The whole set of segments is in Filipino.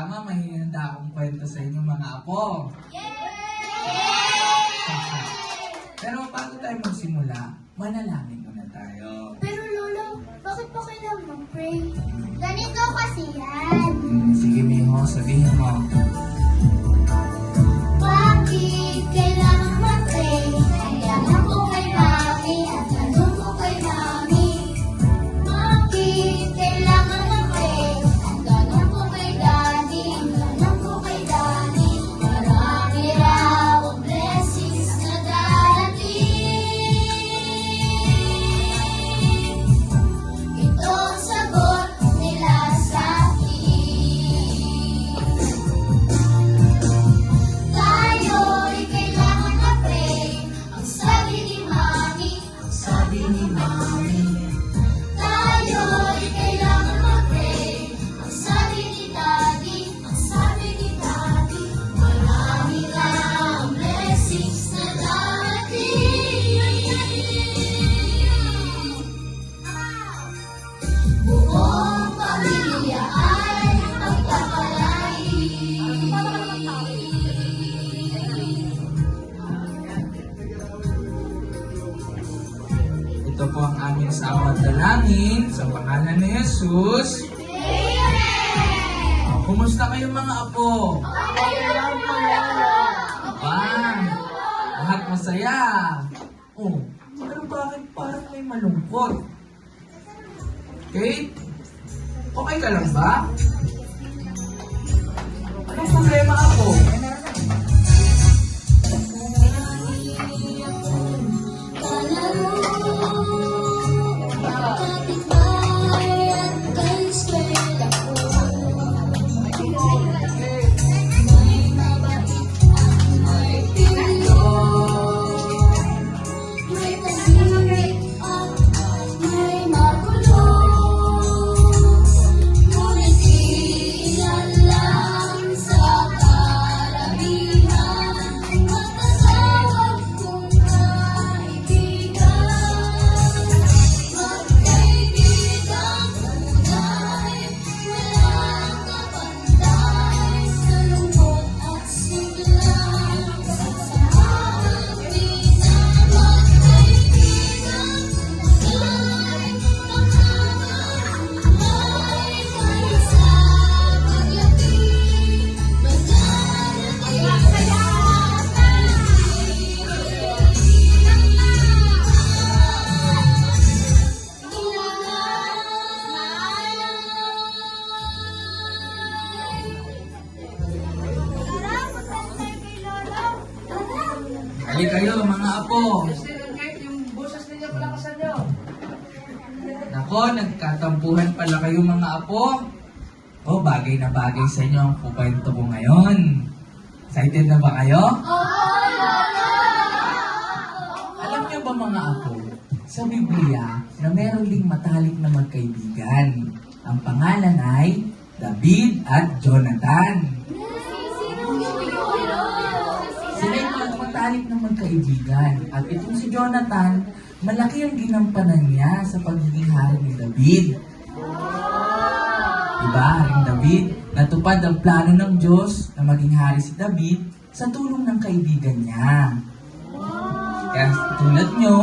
tama, may hinanda akong kwento sa inyo mga apo. Pero bago tayo magsimula, manalangin muna tayo. Pero Lolo, bakit po kailangan mag-pray? Ganito kasi yan. Sige Miho, sabihin mo. Bakit kailangan mag-pray? Kailangan ko kay Mami at tanong ko kay Mami. Bakit kailangan mag-pray? Ang tanong ko kay Daddy, ang tanong ko kay Daddy. Marami raw ang blessings na darating. Ito ang sagot nila sa akin. Tayo'y kailangan mag-pray. Ang sabi ni Mami, ang sabi ni Mami. Tayo'y kailangan mag-pray. Ang sabi ni Daddy, ang sabi ni Daddy. Marami raw ang blessings na darating. Buong pamilya ay magpapalain. Ito po ang aming samad dalangin sa pangalan ni Jesus. Kumusta kayo mga apo? Lahat masaya. Oh, pero bakit parang may malungkot? Kate? Okay ka lang ba? Anong problema ako? Hali kayo mga apo. Nako, nagkatampuhan pala kayo mga apo. Oh, bagay na bagay sa inyo ang kukwento ko ngayon. Excited na ba kayo? Alam niyo ba mga apo, sa Biblia na meron ding matalik na magkaibigan. Ang pangalan ay David at Jonathan. Sila yung matalik na magkaibigan. At itong si Jonathan, malaki ang ginampanan niya sa pagiging hari ni David. Diba, Haring David? Natupad ang plano ng Diyos na maging hari si David sa tulong ng kaibigan niya. Kaya tulad nyo,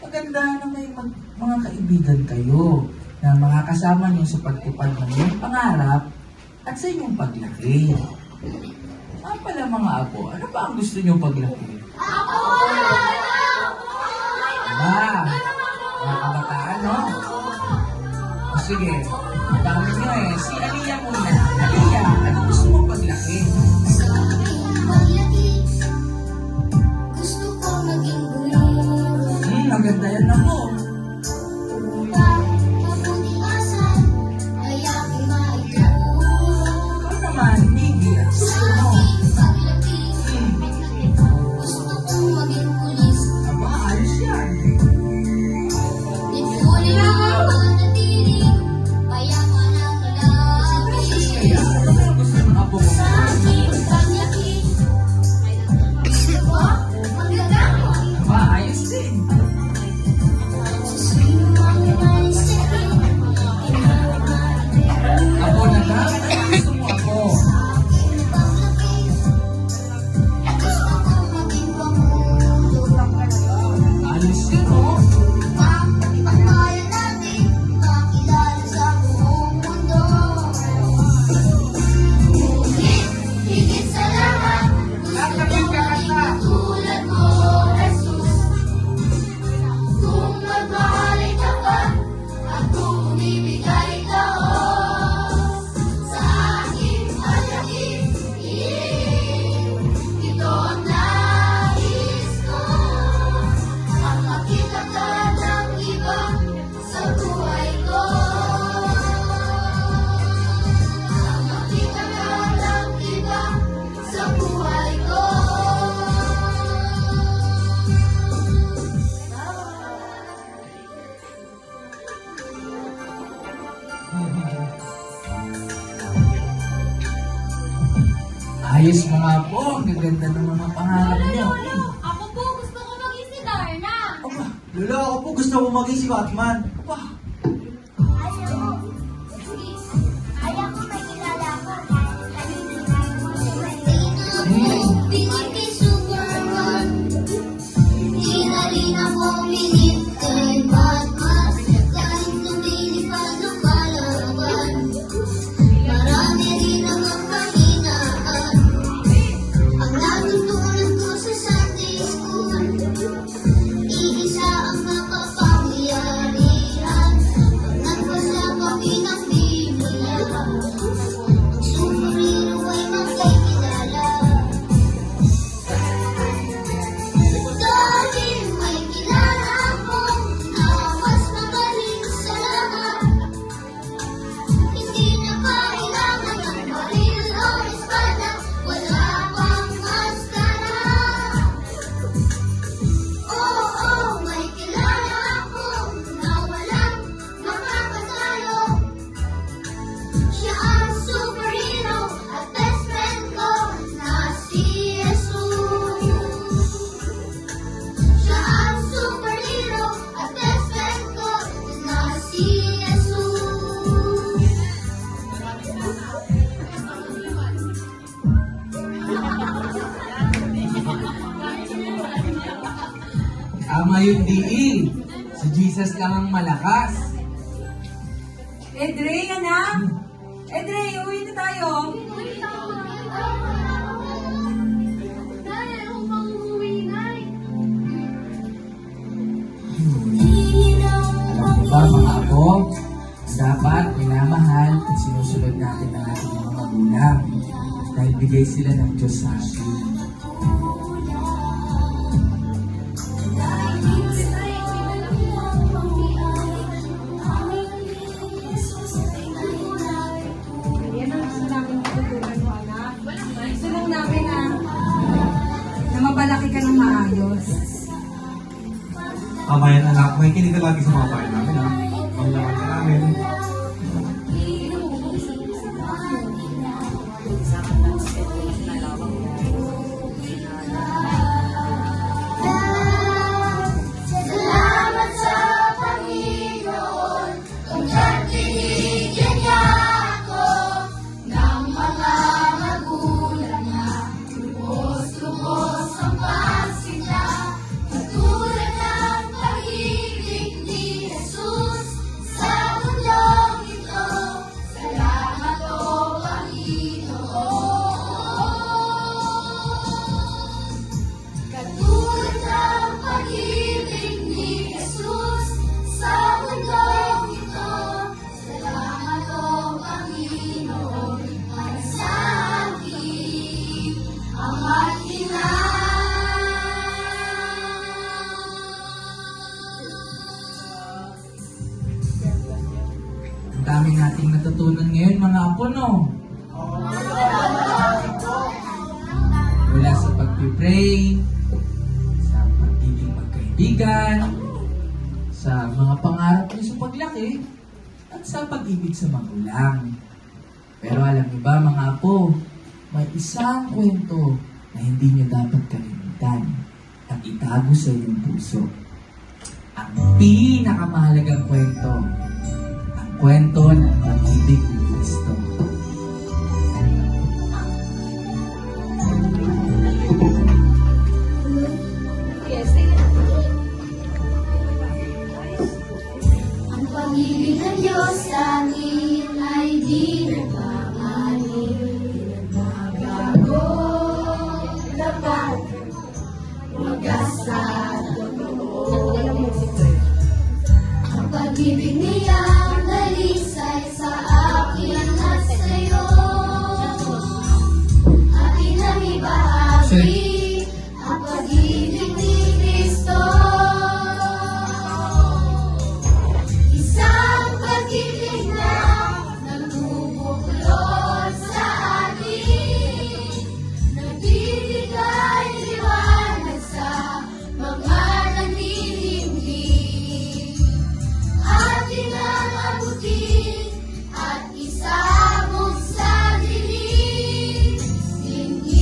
maganda na may mga kaibigan kayo na makakasama nyo sa pagtupad ng inyong pangarap at sa inyong paglaki. Pala mga apo, ano ba ang gusto nyo paglaki? Mga kabataan, no? O sige, dami nyo eh. Si Aliyah muna. Aliyah, ano gusto mo paglaki? Sa aking paglaki, gusto ko maging guro. Maganda yan ako. Mabuting asal ay aking maituro. Ikaw naman, Miggy, ang Sa gusto mo? aking paglaki, gusto kong maging pulis. Aba, ayos yan. Nagpunin ang manatili, payaman ang lagi. Kaya, Ayos mga po, ang gaganda ng mga pangarap niyo. Ako po, gusto ko maging si Darna. Aba, Lola, ako po gusto ko maging si Batman. Aba, Ayaw ko makilala ko Tingin kay Superman. Di na rin ako minit kay Batman. Kahit lumilipad ng kalaban. Marami rin namang kahinaan. Ang natutunan ko sa Sunday school, iisa ang makapangyarihan. Pag nagbasa kami ng Biblia, ang superhero ay makikilala. Dahil may kilala ako na mas magaling sa lahat. Hindi na kailangan ng baril o espada, wala pang maskara. Oo, may kilala ako na walang makakatalo. Siya ang superhero at best friend ko na si Jesus. Siya ang superhero at best friend ko na si Jesus. Tama yung DE. Si Jesus lang ang malakas. Edre, anak! Edre, uwi na tayo! Alam mo ba mga apo, dapat minamahal at sinusunod natin ang ating mga magulang dahil bigay sila ng Diyos sa atin. Yan ang gusto namin tututunan mo, anak. Gusto lang namin na mabalaki ka ng maayos. tama yan anak. May kinig ka lagi sa mga payo namin ha. Ang laman ka namin. Salamat sa Panginoon kung binigyan niya ako ng mga magulang na lubos-lubos ang pagsinta. Katulad ng pag-ibig ni Jesus sa mundong ito. Salamat o Panginoon. Katulad ng pag-ibig ni Jesus sa mundong ito. Salamat o Panginoon para sa akin Ama't Ina. Ang dami nating natutunan ngayon mga apo, no? Mula sa pag-pray, sa pagiging magkaibigan, sa mga pangarap niyo sa paglaki, at sa pag-ibig sa magulang. Pero alam niyo ba mga apo, may isang kwento na hindi niyo dapat kalimutan at itago sa inyong puso. Ang pinakamahalagang kwento, ang kwento ng pag-ibig ni Kristo. Ang pag-ibig ng Diyos sa akin ay di nagmamali, nagbabago, dapat wagas sa totoo. Ang pag-ibig niya ang dalisay sa akin at sa'yo. Akin ang ibahagi ang pag-ibig ni Kristo. Isang pag-ibig na nagbubuklod sa atin, nagbibigay liwanag sa mga nanlilindi. Atin ang abutin at isabog sa dilim. Hindi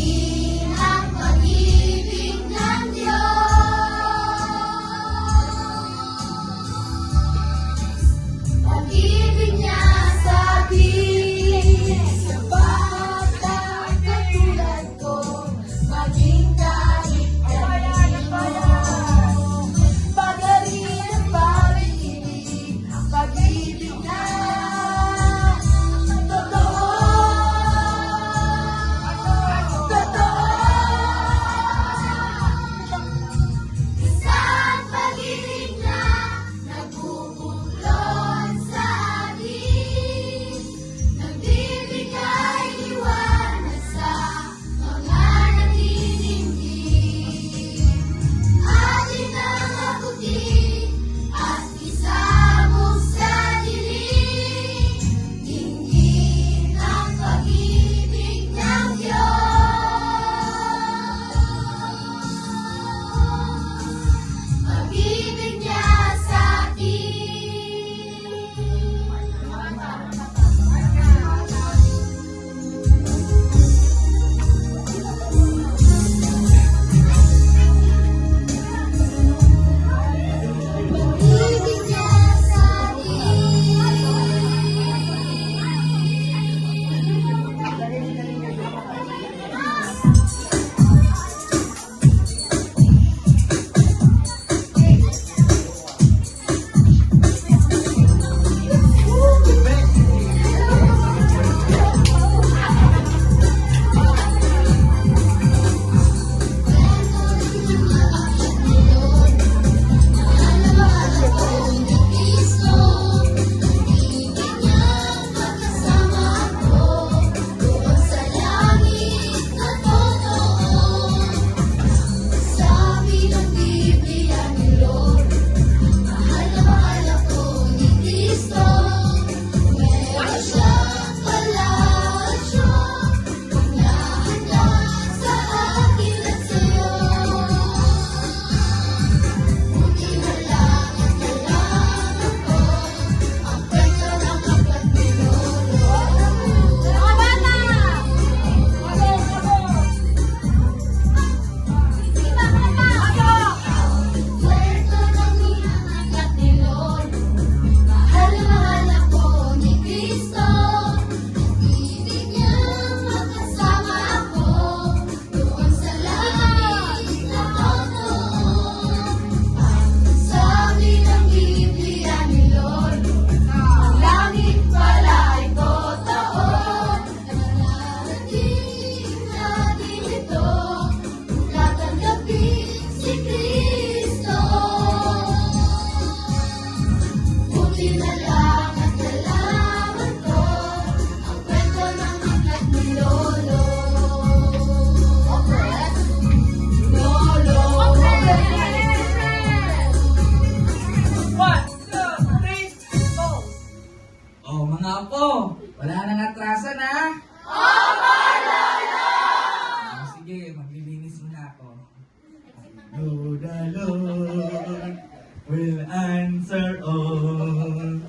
Lord will answer all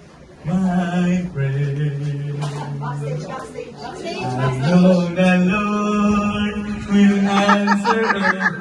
my prayers. I know the Lord will answer all